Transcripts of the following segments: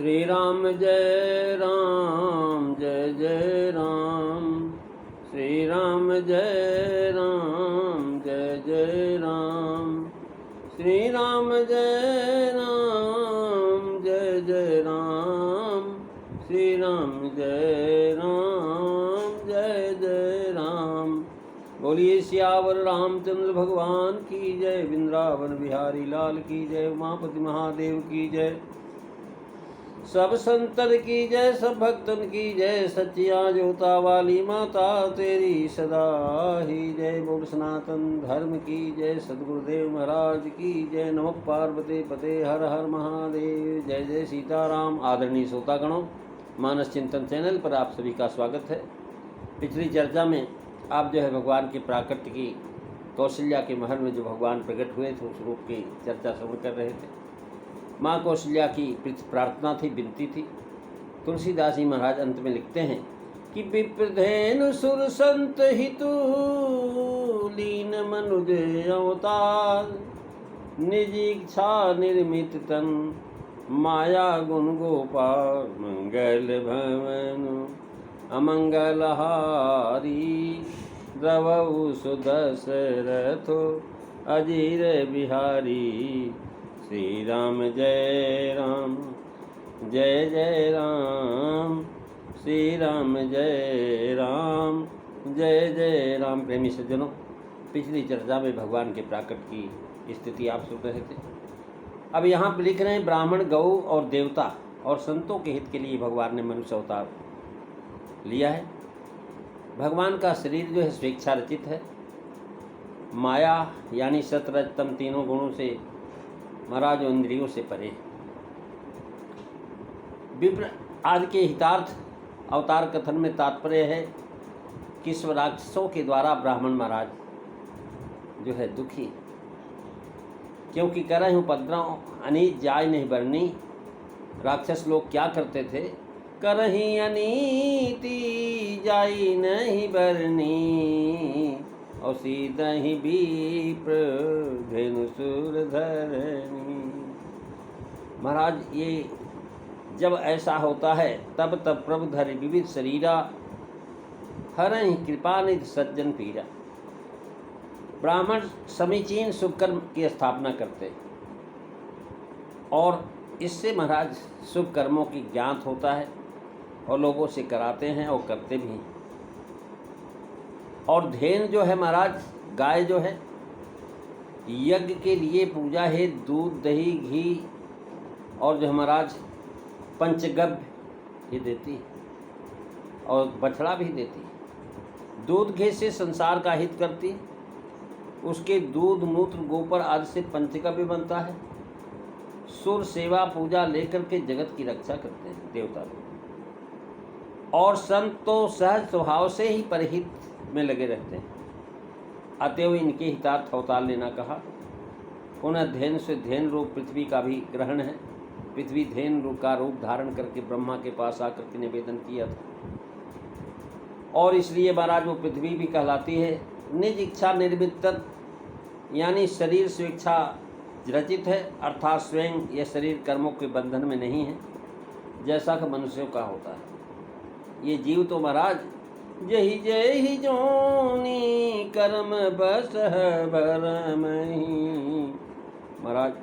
श्री राम जय राम जय जय राम। श्री राम जय राम जय जय राम। श्री राम जय राम जय जय राम। श्री राम जय राम जय जय राम। बोलिए सियावर रामचंद्र भगवान की जय। वृंदावन बिहारी लाल की जय। उमापति महादेव की जय। सब संतन की जय, सब भक्तन की जय। सच्चिया जोता वाली माता तेरी सदा ही जय। बोल सनातन धर्म की जय। सदगुरुदेव महाराज की जय। नमः पार्वती पते हर हर महादेव। जय जय सीताराम। आदरणीय श्रोतागणों, मानस चिंतन चैनल पर आप सभी का स्वागत है। पिछली चर्चा में आप जो है भगवान की प्राकृत की कौशल्या के महल में जो भगवान प्रकट हुए थे उस रूप की चर्चा श्रवण कर रहे थे। माँ कौशल्या की प्रार्थना थी, विनती थी। तुलसीदास जी महाराज अंत में लिखते हैं कि विप्रधेनु सुर संत हितु लीन मनुज अवतार। निज इच्छा निर्मित तन माया गुण गोपाल। मंगल भवन अमंगल हारी। द्रवउ सुदशरथो अजीर बिहारी। श्री राम जय राम जय जय राम। श्री राम जय राम जय जय राम। प्रेमी सज्जनों, पिछली चर्चा में भगवान के प्राकट की स्थिति आप सुन रहे थे। अब यहाँ पर लिख रहे हैं ब्राह्मण, गौ और देवता और संतों के हित के लिए भगवान ने मनुष्य अवतार लिया है। भगवान का शरीर जो है स्वेच्छा रचित है। माया यानी सतरजतम तीनों गुणों से महाराज इंद्रियों से परे। विप्र आदि के हितार्थ अवतार कथन में तात्पर्य है कि स्वराक्षसों के द्वारा ब्राह्मण महाराज जो है दुखी, क्योंकि करहि उपद्रव अनीत जाय नहीं बरनी। राक्षस लोग क्या करते थे? करहि अनीति जाई नहीं बरनी। और सीधहि विप्र धेनु सुर धरनी। महाराज ये जब ऐसा होता है तब प्रभु धरि विविध शरीरा। हरहि कृपा निधि सज्जन पीरा। ब्राह्मण समीचीन शुभकर्म की स्थापना करते और इससे महाराज शुभ कर्मों की ज्ञात होता है और लोगों से कराते हैं और करते भी हैं। और धेन जो है महाराज, गाय जो है यज्ञ के लिए पूजा है। दूध दही घी और जो महाराज पंचगव्य ये देती है और बछड़ा भी देती है। दूध घी से संसार का हित करती है। उसके दूध मूत्र गोबर आदि से पंचगव्य बनता है। सुर सेवा पूजा लेकर के जगत की रक्षा करते हैं देवता लोग। और संत तो सहज स्वभाव से ही परहित में लगे रहते हैं। अतएव इनके हितार्थ अवतार लेना कहा। पुनः धेन से धेन रूप पृथ्वी का भी ग्रहण है। पृथ्वी धेन रूप का रूप धारण करके ब्रह्मा के पास आकर के निवेदन किया था और इसलिए महाराज वो पृथ्वी भी कहलाती है। निज इच्छा निर्मित यानी शरीर स्वेच्छा रचित है, अर्थात स्वयं यह शरीर कर्मों के बंधन में नहीं है जैसा कि मनुष्यों का होता है। ये जीव तो महाराज जही जही जोनी कर्म बस भरमहि। महाराज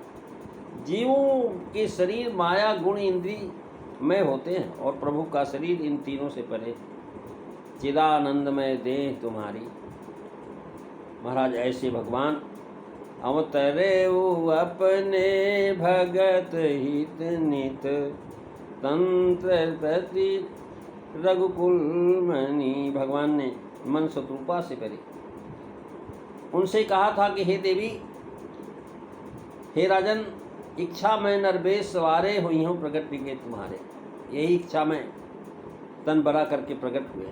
जीवों के शरीर माया गुण इंद्रिय में होते हैं और प्रभु का शरीर इन तीनों से परे। चिदानंदमय देह तुम्हारी। महाराज ऐसे भगवान अवतरे अपने भगत हित नित। तंत्र प्रति रघुकुल मणि। भगवान ने मन शत्रुपा से करी। उनसे कहा था कि हे देवी, हे राजन, इच्छा में नरवेश सवारे हुई हूँ प्रकट के तुम्हारे। यही इच्छा में तन बड़ा करके प्रकट हुए।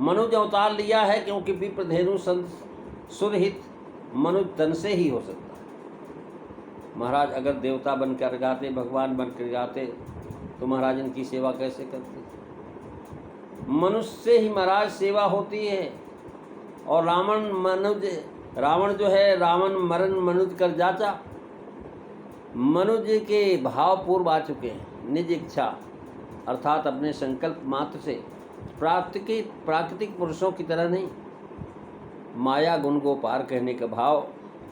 मनुज अवतार लिया है क्योंकि विप्रधेनु संत सुरहित मनुज तन से ही हो सकता है। महाराज अगर देवता बनकर जाते, भगवान बनकर जाते तो महाराज इनकी सेवा कैसे करते? मनुष्य से ही महाराज सेवा होती है। और रावण जो है रावण मरण मनुज कर जाचा। मनुष्य के भाव पूर्व आ चुके हैं। निज इच्छा अर्थात अपने संकल्प मात्र से प्राकृतिक पुरुषों की तरह नहीं, माया गुण को पार कहने का भाव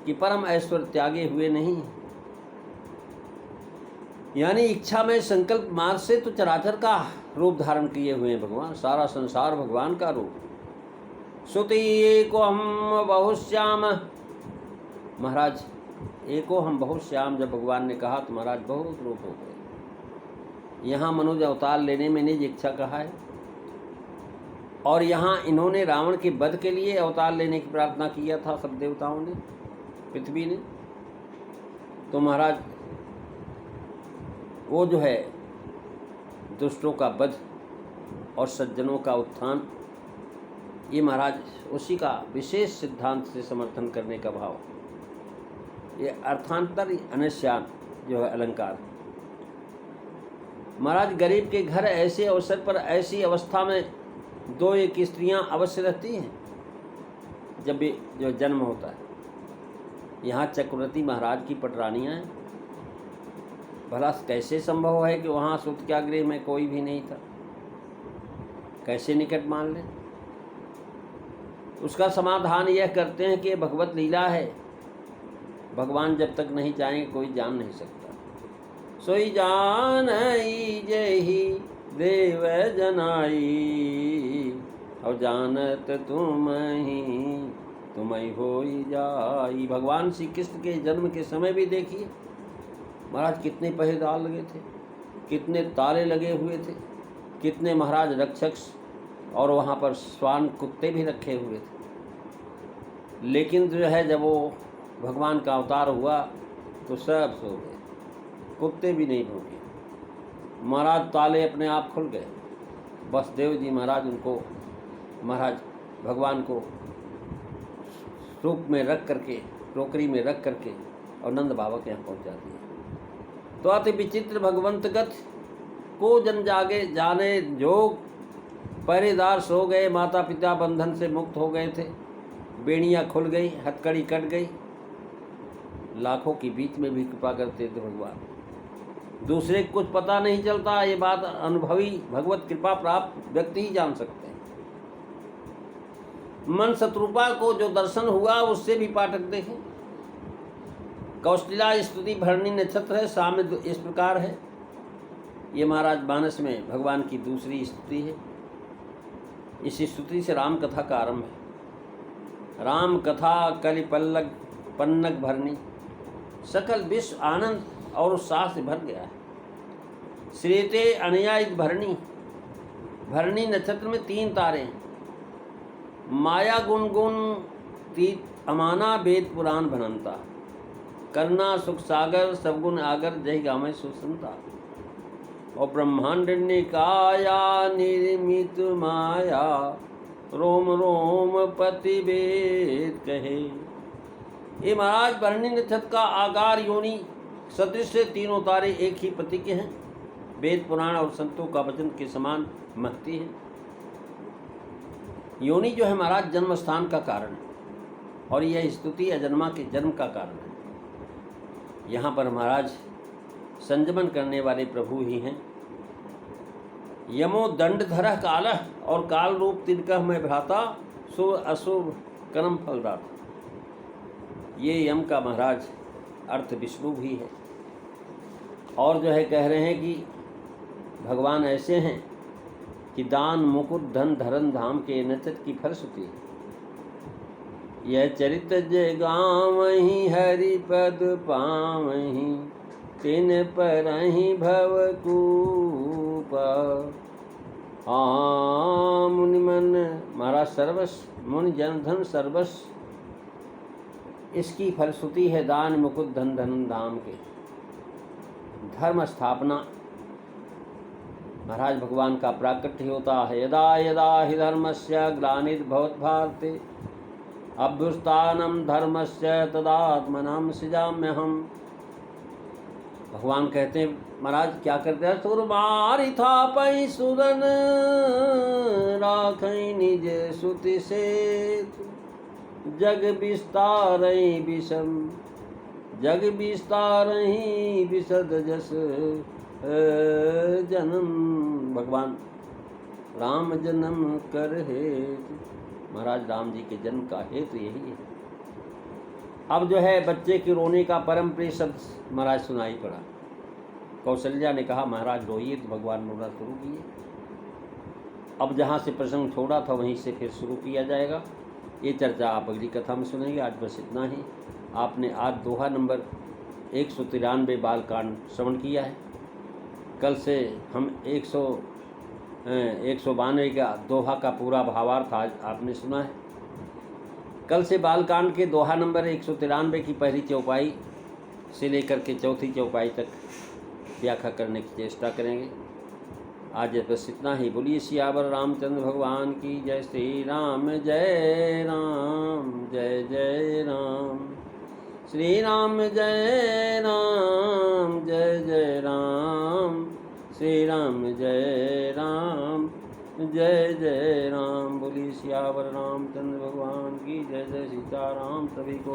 कि परम ऐश्वर्य त्यागे हुए नहीं, यानी इच्छा में संकल्प मार्ग से तो चराचर का रूप धारण किए हुए हैं भगवान। सारा संसार भगवान का रूप। श्रुति एको हम बहुश्याम, महाराज एको हम बहुश्याम जब भगवान ने कहा तो महाराज बहुत रूप हो गए। यहाँ मनुष्य अवतार लेने में निज इच्छा कहा है, और यहाँ इन्होंने रावण के वध के लिए अवतार लेने की प्रार्थना किया था सब देवताओं ने, पृथ्वी ने। तो महाराज वो जो है दुष्टों का वध और सज्जनों का उत्थान, ये महाराज उसी का विशेष सिद्धांत से समर्थन करने का भाव। ये अर्थांतर अनश्यान जो है अलंकार। महाराज गरीब के घर ऐसे अवसर पर ऐसी अवस्था में 2-1 स्त्रियां अवश्य रहती हैं जब भी जो जन्म होता है। यहाँ चक्रवर्ती महाराज की पटरानियाँ हैं। भला कैसे संभव है कि वहाँ सूत्याग्रह में कोई भी नहीं था? कैसे निकट मान लें? उसका समाधान यह करते हैं कि भगवत लीला है। भगवान जब तक नहीं चाहेंगे कोई जान नहीं सकता। सोई जान जही देव जनाई, और जानत तुम ही होई जाई। भगवान श्री कृष्ण के जन्म के समय भी देखिए महाराज कितने पहरेदार लगे थे, कितने ताले लगे हुए थे, कितने महाराज रक्षक और वहाँ पर श्वान कुत्ते भी रखे हुए थे। लेकिन जो है जब वो भगवान का अवतार हुआ तो सब सो गए, कुत्ते भी नहीं भोगे। महाराज ताले अपने आप खुल गए। वसुदेव जी महाराज उनको महाराज भगवान को रूप में रख करके, टोकरी में रख करके और नंद बाबा के यहाँ पहुँचा दिया। तो अति विचित्र भगवंतगत को जन जागे जाने जोग, पहरेदार सो गए, माता पिता बंधन से मुक्त हो गए थे, बेड़ियाँ खुल गई, हथकड़ी कट गई। लाखों के बीच में भी कृपा करते थे भगवान। दूसरे को कुछ पता नहीं चलता, ये बात अनुभवी भगवत कृपा प्राप्त व्यक्ति ही जान सकते हैं। मन शत्रुपा को जो दर्शन हुआ उससे भी पाठक देखें। कौशल्या स्तुति भरणी नक्षत्र है, साम्य इस प्रकार है। ये महाराज मानस में भगवान की दूसरी स्तुति है। इस स्तुति से राम कथा का आरंभ है। राम कथा कलि पल्लग पन्नग भरणी, सकल विश्व आनंद और उत्साह से भर गया है। श्रेते अनयायित भरणी, भरणी नक्षत्र में 3 तारे हैं। माया गुण गुण तीत अमाना वेद पुराण भनंता, करुणा सुख सागर सबगुण आगर जय गामे सुसंता। और ब्रह्मांड निकाया निर्मित माया, रोम रोम पति वेद कहे। ये महाराज भरणी नक्षत्र का आकार योनि सदृश से 3 तारे एक ही पति के हैं। वेद पुराण और संतों का वचन के समान महती है। योनि जो है महाराज जन्म स्थान का कारण है, और यह स्तुति अजन्मा के जन्म का कारण है। यहाँ पर महाराज संयमन करने वाले प्रभु ही हैं। यमो दंडधर काल, और काल रूप तिनकह में भ्राता, शुभ अशुभ कर्म फलदाता। ये यम का महाराज अर्थ विष्णु भी है। और जो है कह रहे हैं कि भगवान ऐसे हैं कि दान मुकुट धन धरन धाम के नचत की फलश्रुति। यह चरित जय गावहीं हरि पद पावहीं, तिन परहि भवकूप। मुनि मन महाराज सर्वस्व, मुनि जन धन सर्वस्व, इसकी फलश्रुति है दान मुकुट धन धन धाम के। धर्म स्थापना महाराज भगवान का प्राकट्य होता है। यदा यदा हि धर्मस्य ग्लानिर्भवत् भारते, अभ्युत्थानं धर्मस्य तदात्मनां सृजाम्यहम्। भगवान कहते हैं महाराज क्या करते हैं? सुरमारि थापै सुरन, राखै निज सुति सेतु, जग विस्तारै विषम, जग विस्तारहि विशद जस जन्म। भगवान राम जन्म कर हेतु, महाराज राम जी के जन्म का हेतु यही है। अब जो है बच्चे के रोने का परम प्रिय शब्द महाराज सुनाई पड़ा। कौशल्या ने कहा महाराज रोइए, तो भगवान रोना शुरू किए। अब जहाँ से प्रसंग छोड़ा था वहीं से फिर शुरू किया जाएगा। ये चर्चा आप अगली कथा में सुनेंगे। आज बस इतना ही। आपने आज दोहा नंबर 193 बालकांड श्रवण किया है। कल से हम 192 का दोहा का पूरा भावार्थ आज आपने सुना है। कल से बालकांड के दोहा नंबर 193 की पहली चौपाई से लेकर के चौथी चौपाई तक व्याख्या करने की चेष्टा करेंगे। आज बस इतना ही। बोलिए सियावर रामचंद्र भगवान की जय। श्री राम जय राम, जय जय राम। श्री राम जय राम, जय जय राम। श्री राम जय राम, जय जय राम। बोलिए सियावर रामचंद्र भगवान की जय। जय सीताराम। सभी को